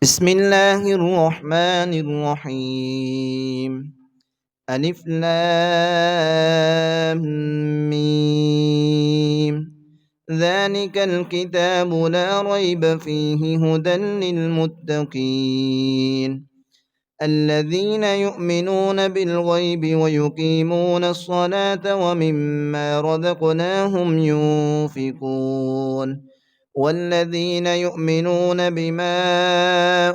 بسم الله الرحمن الرحيم. ألف لام ميم. ذلك الكتاب لا ريب فيه هدى للمتقين الذين يؤمنون بالغيب ويقيمون الصلاة ومما رزقناهم ينفقون والذين يؤمنون بما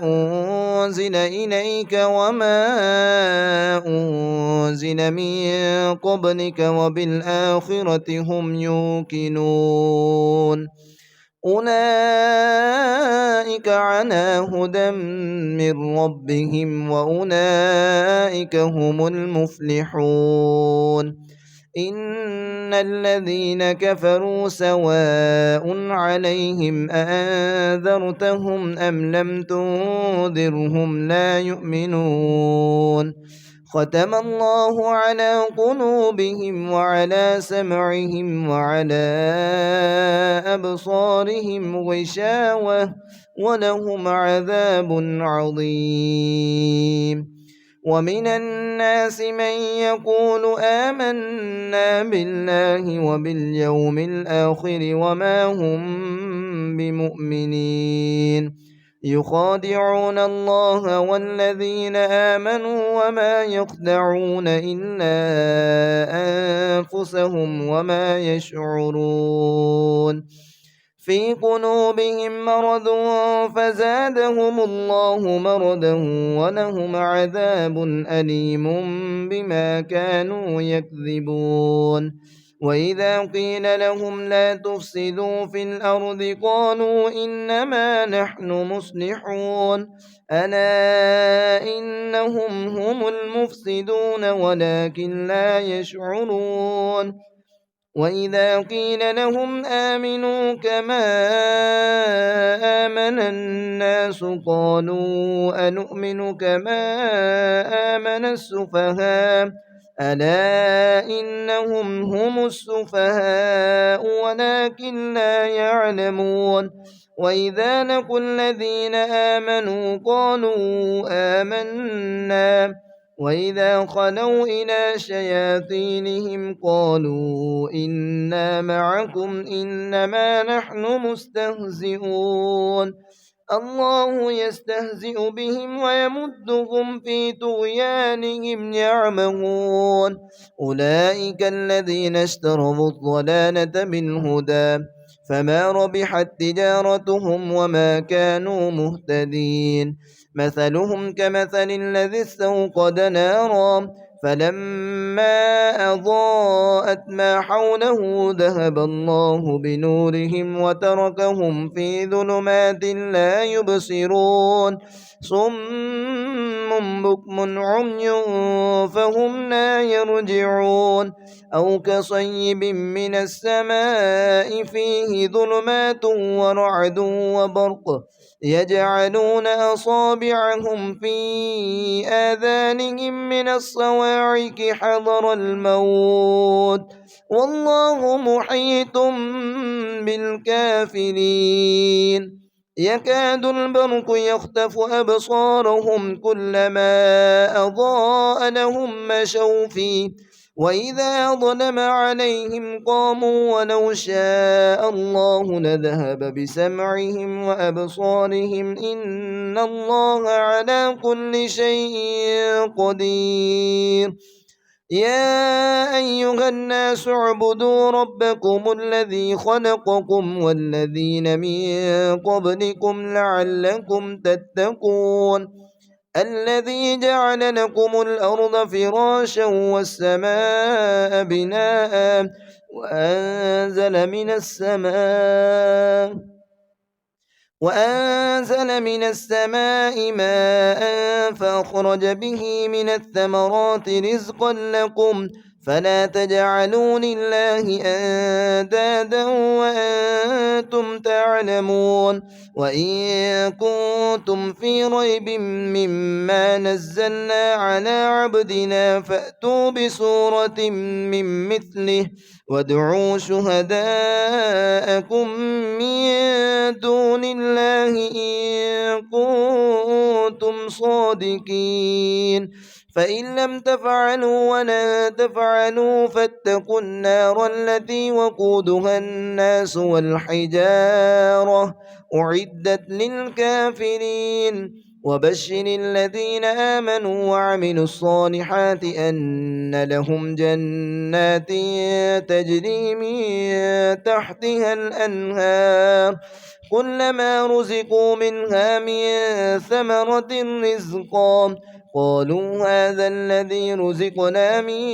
أنزل إليك وما أنزل من قبلك وبالآخرة هم يوقنون أولئك على هدى من ربهم وأولئك هم المفلحون إن الذين كفروا سواء عليهم أأنذرتهم أم لم تنذرهم لا يؤمنون ختم الله على قلوبهم وعلى سمعهم وعلى أبصارهم غشاوة ولهم عذاب عظيم ومن الناس من يقول آمنا بالله وباليوم الآخر وما هم بمؤمنين يخادعون الله والذين آمنوا وما يخدعون إلا أنفسهم وما يشعرون في قلوبهم مرض فزادهم الله مرضا ولهم عذاب أليم بما كانوا يكذبون وإذا قيل لهم لا تفسدوا في الأرض قالوا إنما نحن مصلحون ألا إنهم هم المفسدون ولكن لا يشعرون وإذا قيل لهم آمنوا كما آمن الناس قالوا أنؤمن كما آمن السفهاء ألا إنهم هم السفهاء ولكن لا يعلمون وإذا لقوا الذين آمنوا قالوا آمنا وإذا خلوا إلى شياطينهم قالوا إنا معكم إنما نحن مستهزئون الله يستهزئ بهم ويمدهم في طغيانهم يعمهون أولئك الذين اشتروا الضلالة بالهدى فما ربحت تجارتهم وما كانوا مهتدين مثلهم كمثل الذي استوقد نارا فلما أضاءت ما حوله ذهب الله بنورهم وتركهم في ظلمات لا يبصرون صم بكم عمي فهم لا يرجعون أو كصيب من السماء فيه ظلمات ورعد وبرق يجعلون أصابعهم في آذانهم من الصواعق حذر الموت والله محيط بالكافرين يكاد البرق يخطف أبصارهم كلما أضاء لهم مشوا فيه وإذا ظلم عليهم قاموا ولو شاء الله لذهب بسمعهم وأبصارهم إن الله على كل شيء قدير يا أيها الناس اعبدوا ربكم الذي خلقكم والذين من قبلكم لعلكم تتقون الذي جعل لكم الأرض فراشا والسماء بناء وأنزل من السماء ماء فأخرج به من الثمرات رزقا لكم فلا تجعلوا لله أندادا وأنتم تعلمون وإن كنتم في ريب مما نزلنا على عبدنا فأتوا بسورة من مثله وادعوا شهداءكم من دون الله إن كنتم كنتم صادقين فإن لم تفعلوا ولن تفعلوا فاتقوا النار التي وقودها الناس والحجارة أعدت للكافرين وبشر الذين آمنوا وعملوا الصالحات أن لهم جنات تجري من تحتها الأنهار كلما رزقوا منها من ثمرة رزقا قالوا هذا الذي رزقنا من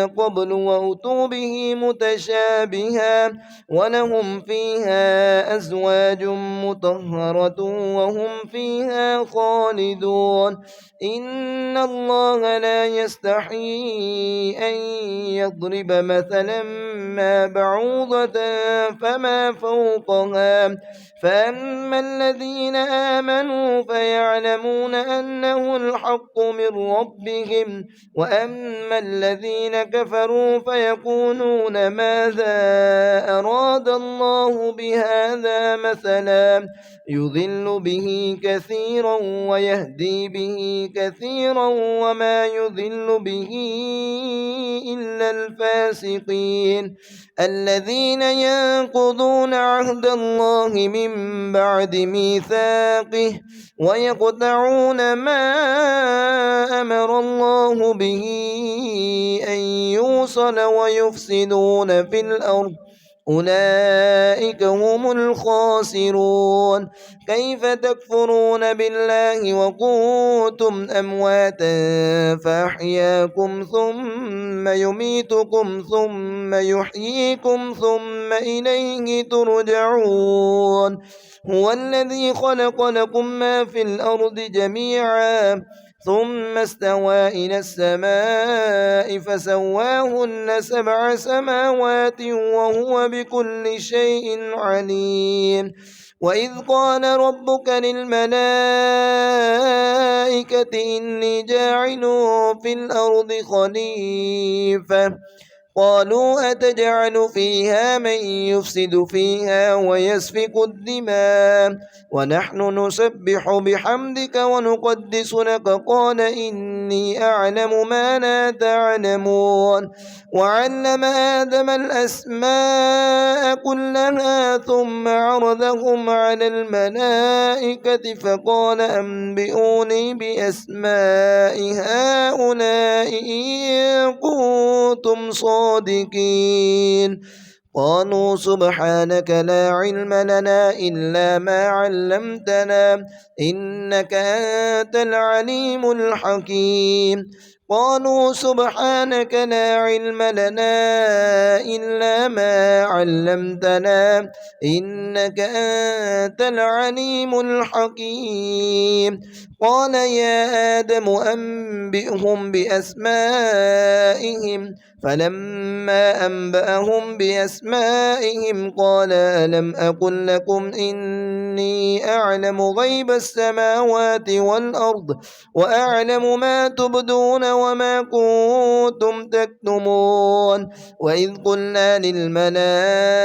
قبل وأتوا به متشابها ولهم فيها أزواج مطهرة وهم فيها خالدون إن الله لا يستحيي أن يضرب مثلا ما بعوضة فما فوقها فأما الذين آمنوا فيعلمون أنه الحق من ربهم وأما الذين كفروا فيقولون ماذا أراد الله بهذا مثلا يضل به كثيرا ويهدي به كثيرا وما يضل به إلا الفاسقين الذين ينقضون عهد الله من بعد ميثاقه ويقطعون ما أمر الله به أن يوصل ويفسدون في الأرض أولئك هم الخاسرون كيف تكفرون بالله وكنتم أمواتا فأحياكم ثم يميتكم ثم يحييكم ثم إليه ترجعون هو الذي خلق لكم ما في الأرض جميعا ثم استوى إلى السماء فسواهن 7 سماوات وهو بكل شيء عليم وإذ قال ربك للملائكة إني جاعل في الأرض خليفة قالوا أتجعل فيها من يفسد فيها ويسفك الدماء ونحن نسبح بحمدك ونقدس لك قال إني أعلم ما لا تعلمون وعلم آدم الأسماء كلها ثم عرضهم على الملائكة فقال أنبئوني بأسماء هؤلاء إن كنتم صادقين قالوا سبحانك لا علم لنا إلا ما علمتنا إنك أنت العليم الحكيم قالوا سبحانك لا علم لنا إلا ما علمتنا إنك أنت العليم الحكيم قال يا آدم أنبئهم بأسمائهم فلما أنبأهم بأسمائهم قال ألم أقل لكم إني أعلم غيب السماوات والأرض وأعلم ما تبدون وما كنتم تكتمون وإذ قلنا للملائكة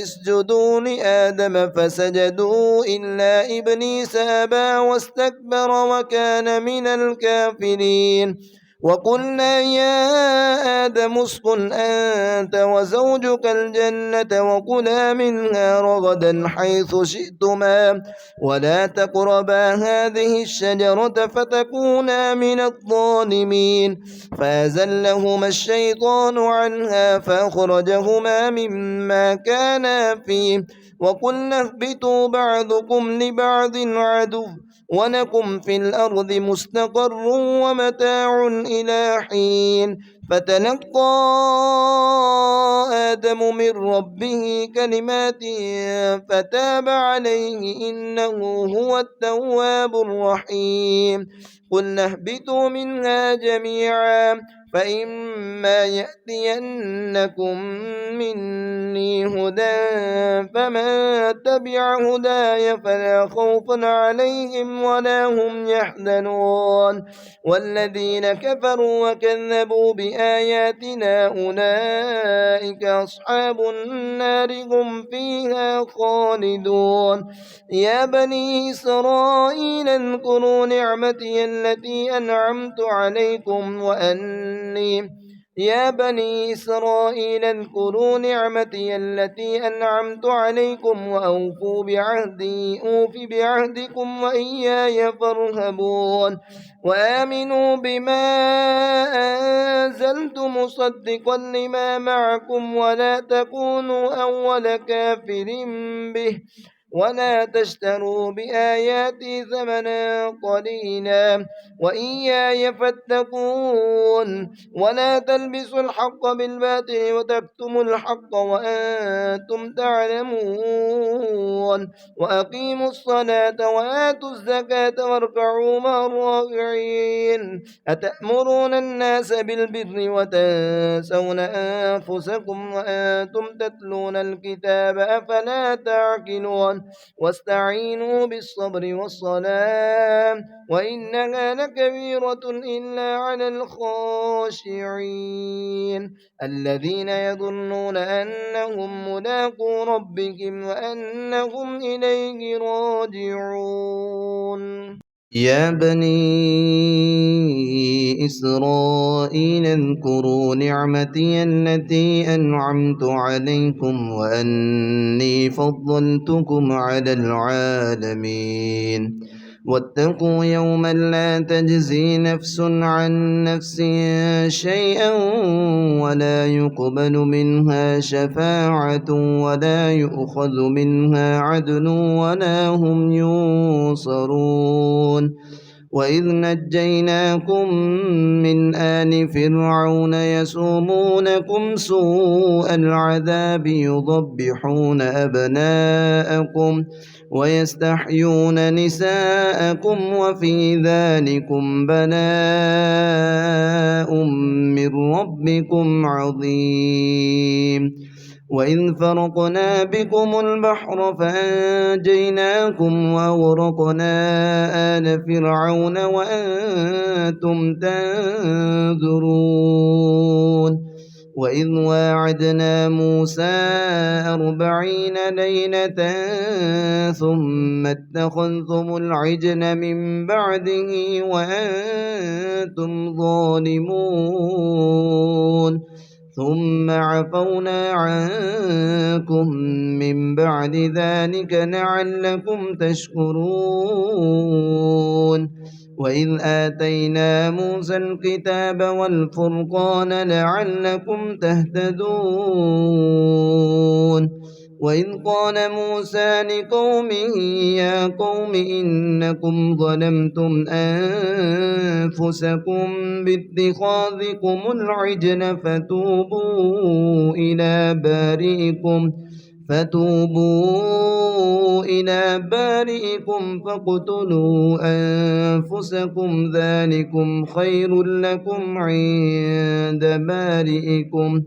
اسجدوا لآدم فسجدوا إلا إبليس أبى واستكبر وكان من الكافرين وقلنا يا آدم اسكن أنت وزوجك الجنة وكلا منها رغدا حيث شئتما ولا تقربا هذه الشجرة فتكونا من الظالمين فأزلهما الشيطان عنها فأخرجهما مما كانا فيه وقلنا اهبطوا بعضكم لبعض عدو ولكم في الأرض مستقر ومتاع إلى حين فتلقى آدم من ربه كلمات فتاب عليه إنه هو التواب الرحيم قلنا اهبطوا منها جميعا فإما يأتينكم مني هدى فمن تبع هداي فلا خوف عليهم ولا هم يحزنون والذين كفروا وكذبوا بآياتنا بآياتنا أولئك أصحاب النار هم فيها خالدون. يا بني إسرائيل اذكروا نعمتي التي أنعمت عليكم يا بني إسرائيل اذكروا نعمتي التي أنعمت عليكم وأوفوا بعهدي أوف بعهدكم وإياي فارهبون. وآمنوا بما أنزلت مصدقا لما معكم ولا تكونوا أول كافر به ولا تشتروا بآياتي ثمنا قليلا وإياي فاتقون. ولا تلبسوا الحق بالباطل وتكتموا الحق وأنتم تعلمون. وأقيموا الصلاة وآتوا الزكاة واركعوا مع الراكعين. أتأمرون الناس بالبر وتنسون أنفسكم وأنتم تتلون الكتاب أفلا تعقلون. واستعينوا بالصبر والصلاة وإنها لكبيرة إلا على الخاشعين الذين يظنون أنهم ملاقو ربهم وأنهم إليه راجعون. يا بني إسرائيل اذكروا نعمتي التي أنعمت عليكم وأني فضلتكم على العالمين. واتقوا يوما لا تجزي نفس عن نفس شيئا ولا يقبل منها شفاعة ولا يؤخذ منها عدل ولا هم ينصرون. وإذ نجيناكم من آل فرعون يسومونكم سوء العذاب يذبحون أبناءكم ويستحيون نساءكم وفي ذلكم بلاء من ربكم عظيم. وإذ فرقنا بكم البحر فأنجيناكم وأغرقنا آل فرعون وأنتم تنظرون. وإذ واعدنا موسى 40 ليلة ثم اتخذتم العجل من بعده وأنتم ظالمون ثم عفونا عنكم من بعد ذلك لعلكم تشكرون. وإذ آتينا موسى الكتاب والفرقان لعلكم تهتدون. وإذ قال موسى لقومه يا قوم إنكم ظلمتم أنفسكم باتخاذكم العجل فتوبوا إلى بارئكم فاقتلوا أنفسكم ذلكم خير لكم عند بارئكم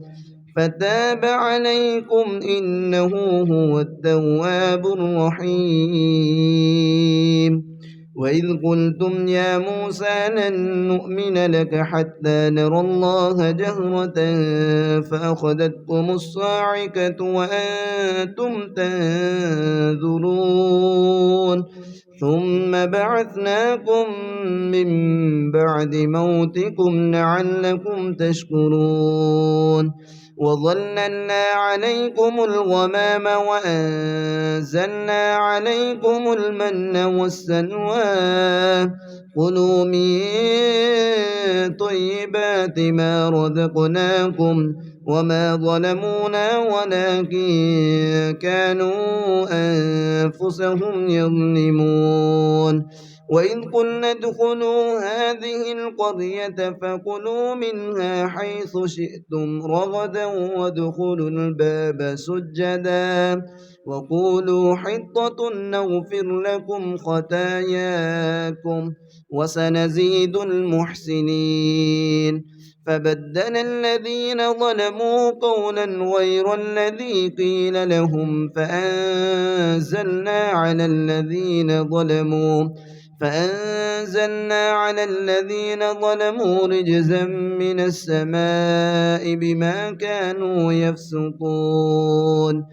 فتاب عليكم إنه هو التواب الرحيم. وإذ قلتم يا موسى لن نؤمن لك حتى نرى الله جهرة فأخذتكم الصاعقة وأنتم تنظرون ثم بعثناكم من بعد موتكم لعلكم تشكرون. وظللنا عليكم الغمام وأنزلنا عليكم المن والسلوى كلوا من طيبات ما رزقناكم وما ظلمونا ولكن كانوا أنفسهم يظلمون. وإذ قلنا ادخلوا هذه القرية فكلوا منها حيث شئتم رغدا وادخلوا الباب سجدا وقولوا حطة نغفر لكم خطاياكم وسنزيد المحسنين. فبدل الذين ظلموا قولا غير الذي قيل لهم فأنزلنا فأنزلنا على الذين ظلموا رجزا من السماء بما كانوا يفسقون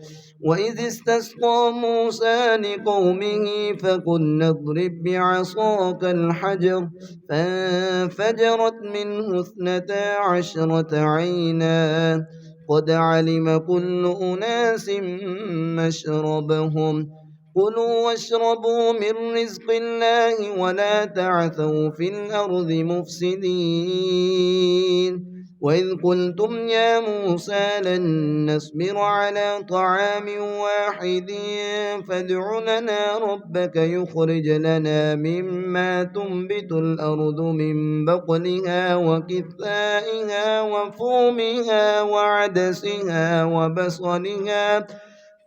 وإذ استسقى موسى لقومه فقلنا اضرب بعصاك الحجر فانفجرت منه 12 عينا قد علم كل أناس مشربهم كلوا واشربوا من رزق الله ولا تعثوا في الأرض مفسدين وإذ قلتم يا موسى لن نصبر على طعام واحد فادع لنا ربك يخرج لنا مما تنبت الأرض من بقلها وكثائها وفومها وعدسها وبصلها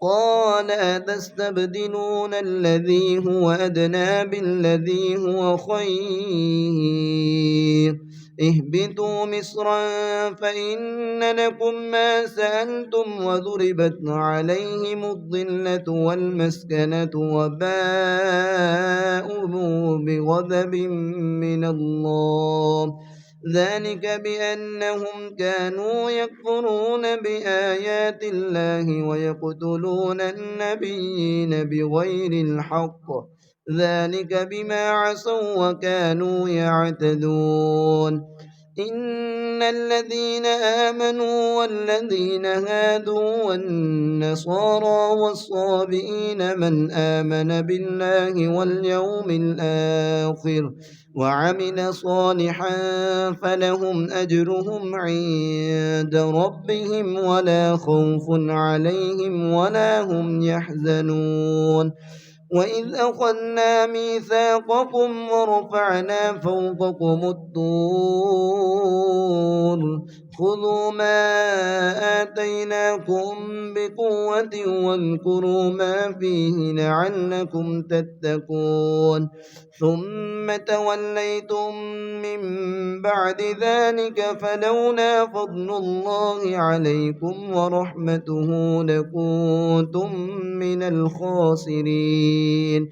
قال أتستبدلون الذي هو أدنى بالذي هو خير اهبطوا مصرا فإن لكم ما سألتم وضربت عليهم الذلة والمسكنة وباءوا بغضب من الله ذلك بأنهم كانوا يكفرون بآيات الله ويقتلون النبيين بغير الحق ذلك بما عصوا وكانوا يعتدون إن الذين آمنوا والذين هادوا والنصارى والصابئين من آمن بالله واليوم الآخر وعمل صالحا فلهم أجرهم عند ربهم ولا خوف عليهم ولا هم يحزنون وإذ أخذنا ميثاقكم ورفعنا فوقكم الطور خذوا ما آتيناكم بقوة واذكروا ما فيه لعلكم تتقون ثم توليتم من بعد ذلك فلولا فضل الله عليكم ورحمته لكنتم من الخاسرين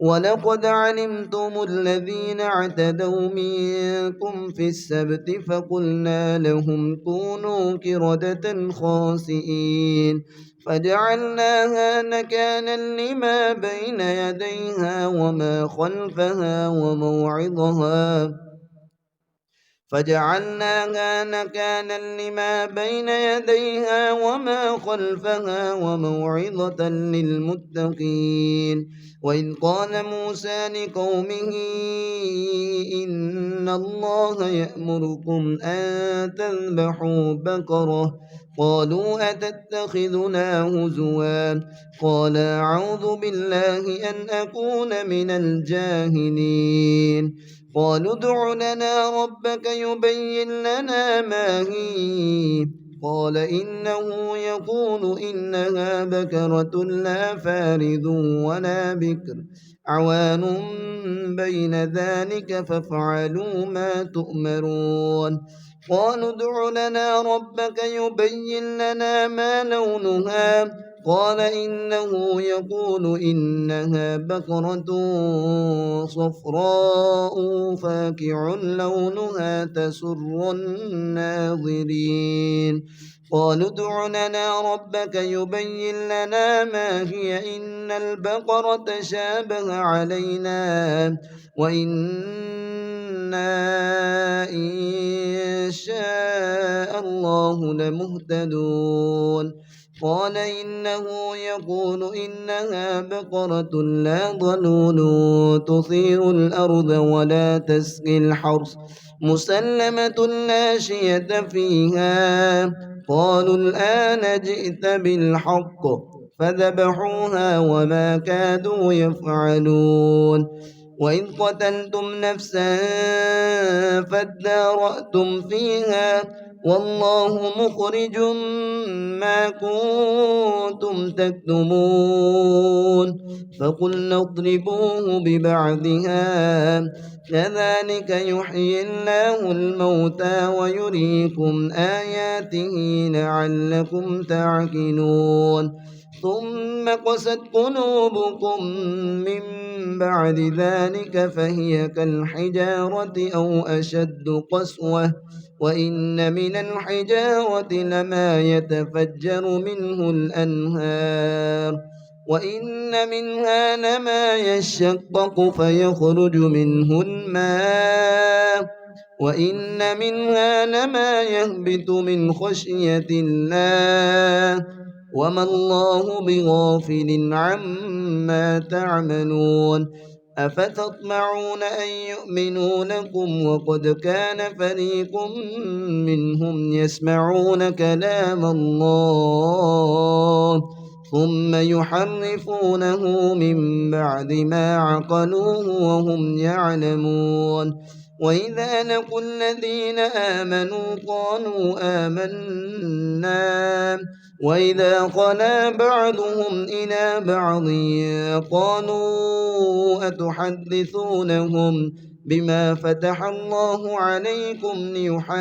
ولقد علمتم الذين اعتدوا منكم في السبت فقلنا لهم كونوا قردة خاسئين فجعلناها نكالا لما بين يديها وما خلفها وموعظة للمتقين وإذ قال موسى لقومه إن الله يأمركم أن تذبحوا بقرة قالوا أتتخذنا هزوا قال أعوذ بالله أن أكون من الجاهلين قالوا ادع لنا ربك يبين لنا ما هي قال إنه يقول إنها بكرة لا فارض ولا بكر عوان بين ذلك فافعلوا ما تؤمرون قالوا ادع لنا ربك يبين لنا ما لونها قال إنه يقول إنها بقرة صفراء فاكع لونها تسر الناظرين قالوا ادع لنا ربك يبين لنا ما هي إن البقرة شابه علينا وإنا إن شاء الله لمهتدون قال إنه يقول إنها بقرة لا ظلول تثير الأرض ولا تسقي الحرث مسلمة لا شية فيها قالوا الآن جئت بالحق فذبحوها وما كادوا يفعلون وإذ قتلتم نفسا فادارأتم فيها والله مخرج ما كنتم تكتمون فقلنا اضربوه ببعضها كذلك يحيي الله الموتى ويريكم آياته لعلكم تعقلون ثم قست قلوبكم من بعد ذلك فهي كالحجارة أو أشد قسوة وإن من الحجارة لما يتفجر منه الأنهار وإن منها لما يشقق فيخرج منه الماء وإن منها لما يهبط من خشية الله وما الله بغافل عما تعملون أفتطمعون أن يؤمنوا لكم وقد كان فريق منهم يسمعون كلام الله ثم يحرفونه من بعد ما عقلوه وهم يعلمون وإذا لقوا الذين آمنوا قالوا آمنا وإذا خلا بعضهم إلى بعض قالوا أتحدثونهم بما فتح الله عليكم ليحاجوكم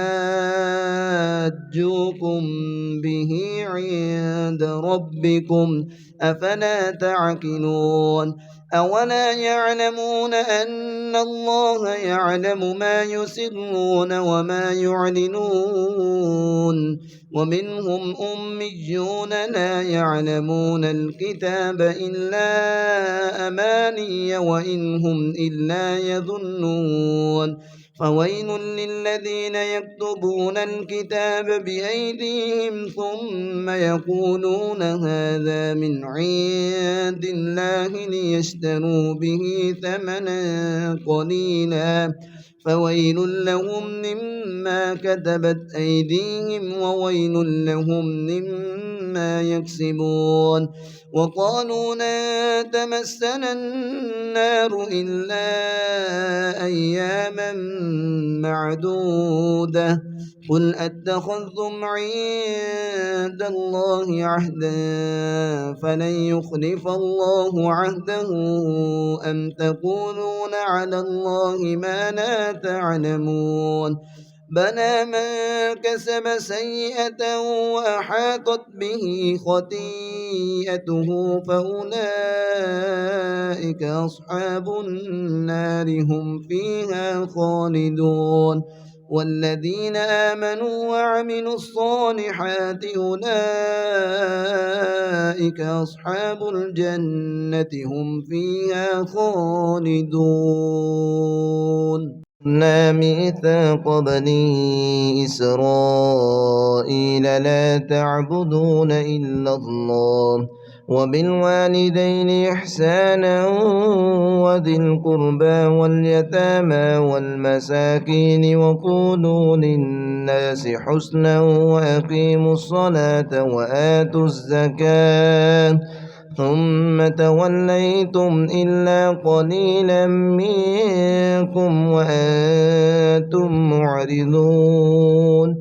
به عند ربكم أفلا تعقلون أولا يعلمون أن الله يعلم ما يسرون وما يعلنون ومنهم أميون لا يعلمون الكتاب إلا أماني وإن هم إلا يظنون فويل للذين يكتبون الكتاب بأيديهم ثم يقولون هذا من عند الله ليشتروا به ثمنا قليلا فويل لهم مما كتبت أيديهم وويل لهم مما يكسبون وقالوا لا تمسنا النار إلا أياما معدودة قل أتخذتم عند الله عهدا فلن يخلف الله عهده أم تقولون على الله ما لا تعلمون بلى من كسب سيئة وأحاطت به خطيئته فأولئك أصحاب النار هم فيها خالدون والذين آمنوا وعملوا الصالحات أولئك أصحاب الجنة هم فيها خالدون ميثاق بني إسرائيل لا تعبدون إلا الله وبالوالدين إحسانا وذي القربى واليتامى والمساكين وقولوا للناس حسنا وأقيموا الصلاة وآتوا الزكاة ثم توليتم إلا قليلا منكم وأنتم معرضون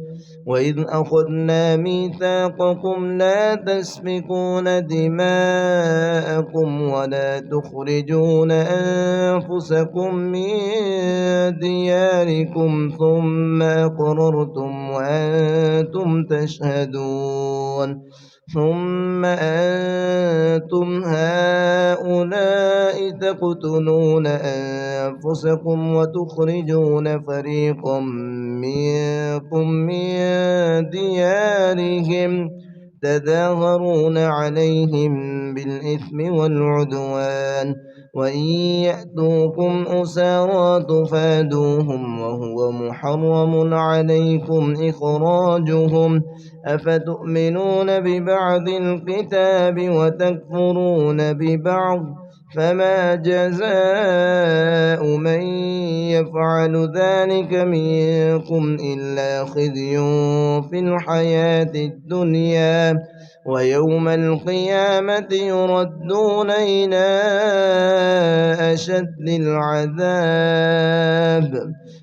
وإذ أخذنا ميثاقكم لا تسفكون دماءكم ولا تخرجون أنفسكم من دياركم ثم أقررتم وأنتم تشهدون ثم أنتم هؤلاء تقتلون أنفسكم وتخرجون فريقا منكم من ديارهم تظاهرون عليهم بالإثم والعدوان وإن يأتوكم أسارى تفادوهم وهو محرم عليكم إخراجهم أفتؤمنون ببعض الكتاب وتكفرون ببعض فما جزاء من يفعل ذلك منكم إلا خزي في الحياة الدنيا ويوم القيامة يردون إلى أشد العذاب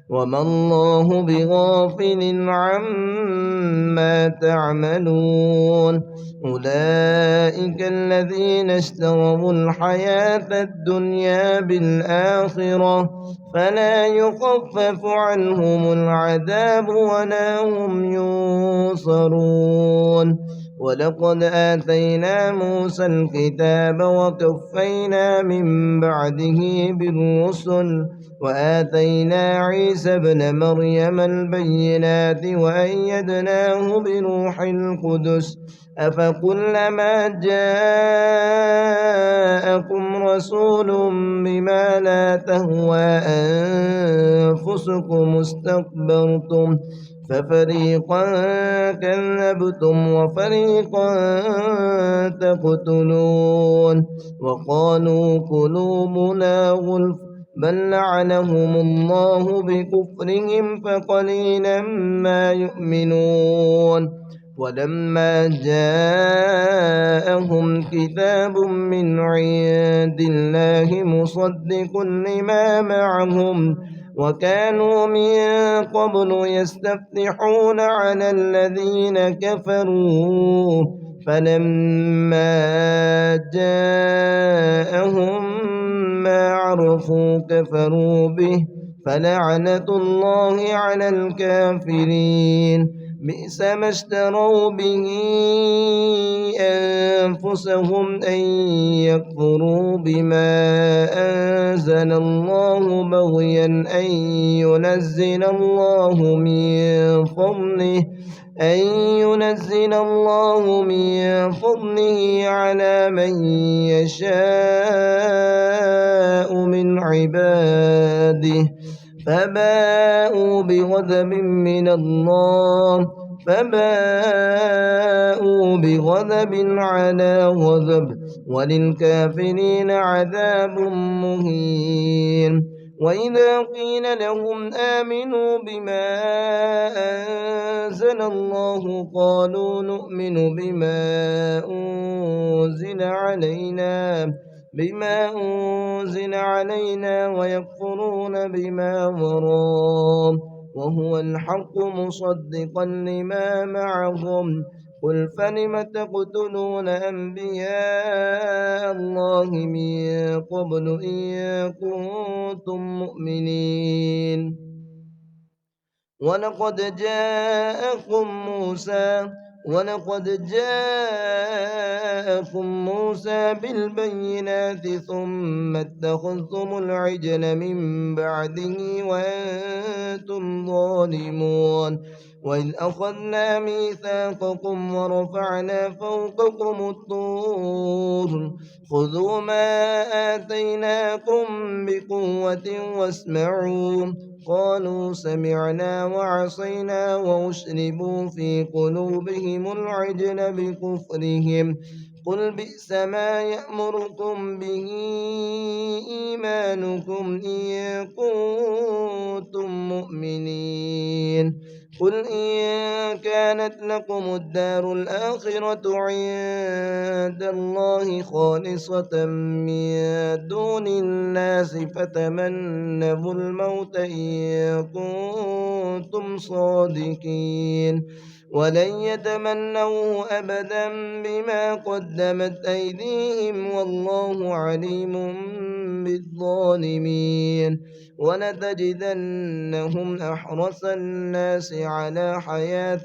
وما الله بغافل عما تعملون أولئك الذين اشتروا الحياة الدنيا بالآخرة فلا يخفف عنهم العذاب ولا هم ينصرون ولقد آتينا موسى الكتاب وكفينا من بعده بالرسل وآتينا عيسى ابن مريم البينات وأيدناه بروح القدس أفكلما جاءكم رسول بما لا تهوى أنفسكم استكبرتم ففريقا كذبتم وفريقا تقتلون وقالوا قلوبنا غلف بل لعنهم الله بكفرهم فقليلا ما يؤمنون ولما جاءهم كتاب من عند الله مصدق لما معهم وكانوا من قبل يستفتحون على الذين كفروا فلما جاءهم ما عرفوا كفروا به فلعنة الله على الكافرين بئس ما اشتروا به أنفسهم أن يكفروا بما أنزل الله بغيا أن ينزل الله من فضله على من يشاء من عباده فباءوا بغضب على غضب وللكافرين عذاب مهين وإذا قيل لهم آمنوا بما أنزل الله قالوا نؤمن بما أنزل علينا ويكفرون بما وراءه وهو الحق مصدقا لما معهم قل فلم تقتلون أنبياء الله من قبل إن كنتم مؤمنين ولقد جاءكم موسى بالبينات ثم اتخذتم العجل من بعده وأنتم ظالمون وإذ أخذنا ميثاقكم ورفعنا فوقكم الطور خذوا ما آتيناكم بقوة واسمعوا قالوا سمعنا وعصينا وأشربوا في قلوبهم العجل بكفرهم قل بئس ما يأمركم به إيمانكم إن كنتم مؤمنين قل إن كانت لكم الدار الآخرة عند الله خالصة من دون الناس فتمنوا الموت إن كنتم صادقين ولن يتمنوه أبدا بما قدمت أيديهم والله عليم بالظالمين ولتجدنهم أحرص الناس على حياة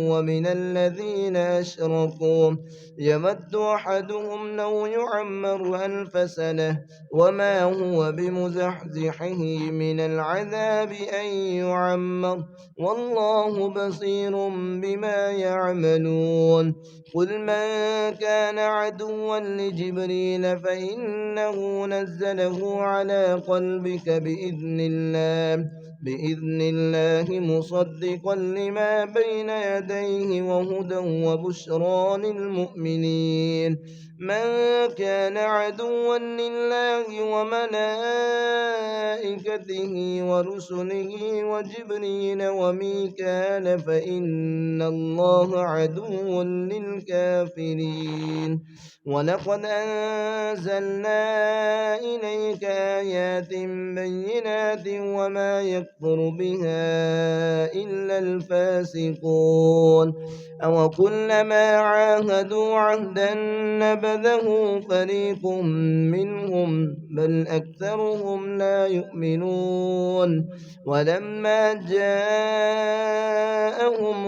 ومن الذين أشركوا يود أحدهم لو يعمر 1000 سنة وما هو بمزحزحه من العذاب أن يعمر والله بصير بما يعملون قل من كان عدوا لجبريل فإنه نزله على قلبك بإذن الله مصدقا لما بين يديه وهدى وبشرى للمؤمنين من كان عدوا لله وملائكته ورسله وجبريل وميكال فإن الله عدو للكافرين ولقد أنزلنا إليك آيات بينات وما يكفر بها إلا الفاسقون أو كلما عاهدوا عهدا فنبذه فريق منهم بل أكثرهم لا يؤمنون ولما جاءهم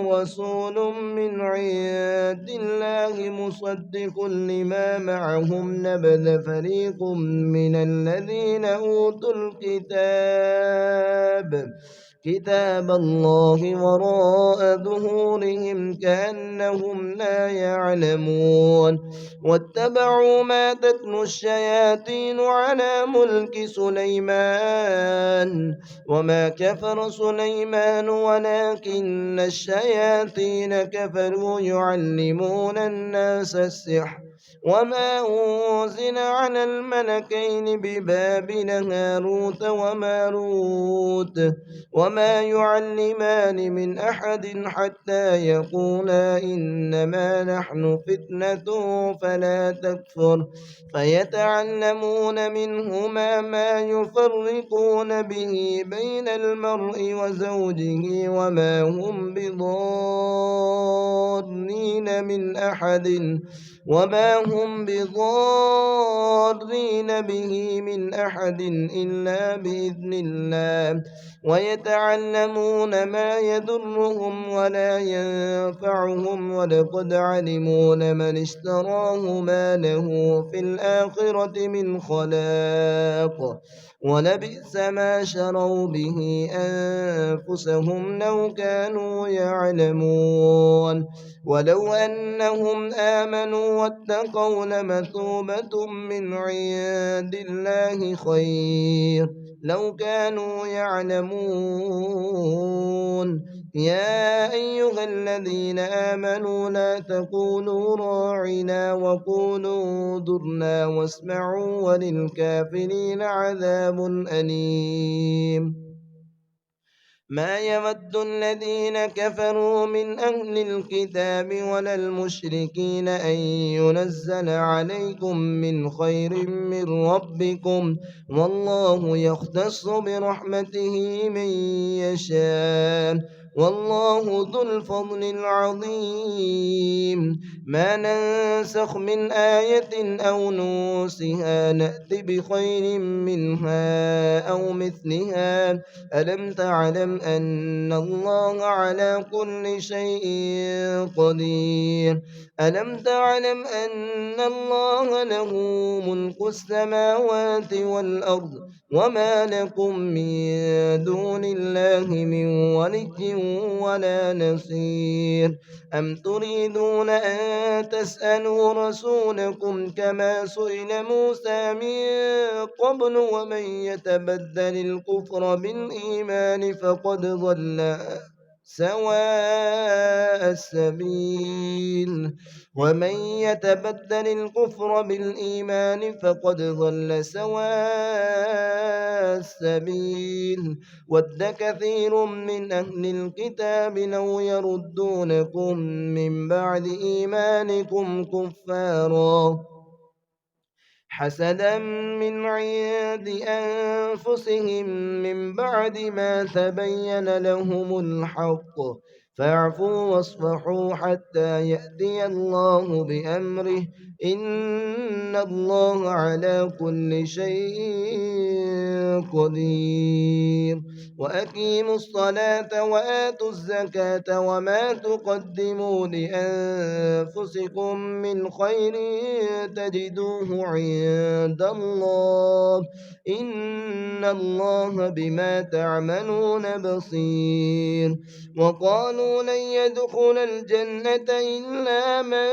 رسول من عند الله مصدق لما معهم نبذ فريق من الذين أوتوا كتاب الله وراء ظهورهم كأنهم لا يعلمون واتبعوا ما تتلو الشياطين على ملك سليمان وما كفر سليمان ولكن الشياطين كفروا يعلمون الناس السحر وما أنزل على الملكين ببابل هاروت وماروت وما يعلمان من أحد حتى يقولا إنما نحن فتنة فلا تكفر فيتعلمون منهما ما يفرقون به بين المرء وزوجه وما هم بضارين به من أحد إلا بإذن الله ويتعلمون ما يضرهم ولا ينفعهم ولقد علموا لمن اشتراه ما له في الآخرة من خلاق ولبئس ما شروا به أنفسهم لو كانوا يعلمون ولو أنهم آمنوا واتقوا لمثوبة من عند الله خير لو كانوا يعلمون يا أيها الذين آمنوا لا تقولوا راعنا وقولوا انظرنا واسمعوا وللكافرين عذاب أليم ما يود الذين كفروا من أهل الكتاب ولا المشركين أن ينزل عليكم من خير من ربكم والله يختص برحمته من يشاء والله ذو الفضل العظيم ما ننسخ من آية أو نوسها نأت بخير منها أو مثلها ألم تعلم أن الله على كل شيء قدير ألم تعلم أن الله له ملك السماوات والأرض وما لكم من دون الله من ولي ولا نصير أم تريدون أن تسألوا رسولكم كما سئل موسى من قبل ومن يتبدل الكفر بالإيمان فقد ضل سواء السبيل ومن يتبدل الكفر بالإيمان فقد ضل سواء السبيل ود كثير من أهل الكتاب لو يردونكم من بعد إيمانكم كفارا حسدا من عند أنفسهم من بعد ما تبين لهم الحق فاعفوا واصفحوا حتى يأتي الله بأمره إن الله على كل شيء قدير وأقيموا الصلاة وآتوا الزكاة وما تقدموا لأنفسكم من خير تجدوه عند الله إن الله بما تعملون بصير وقالوا لن يدخل الجنة إلا من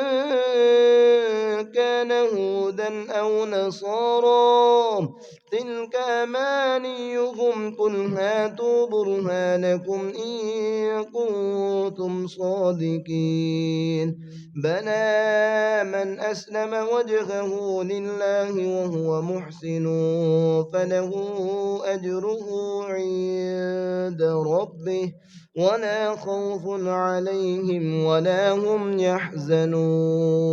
كان هودا أو نصارى تلك أمانيهم قل هاتوا برهانكم إن كنتم صادقين بلى من أسلم وجهه لله وهو محسن فله أجره عند ربه ولا خوف عليهم ولا هم يحزنون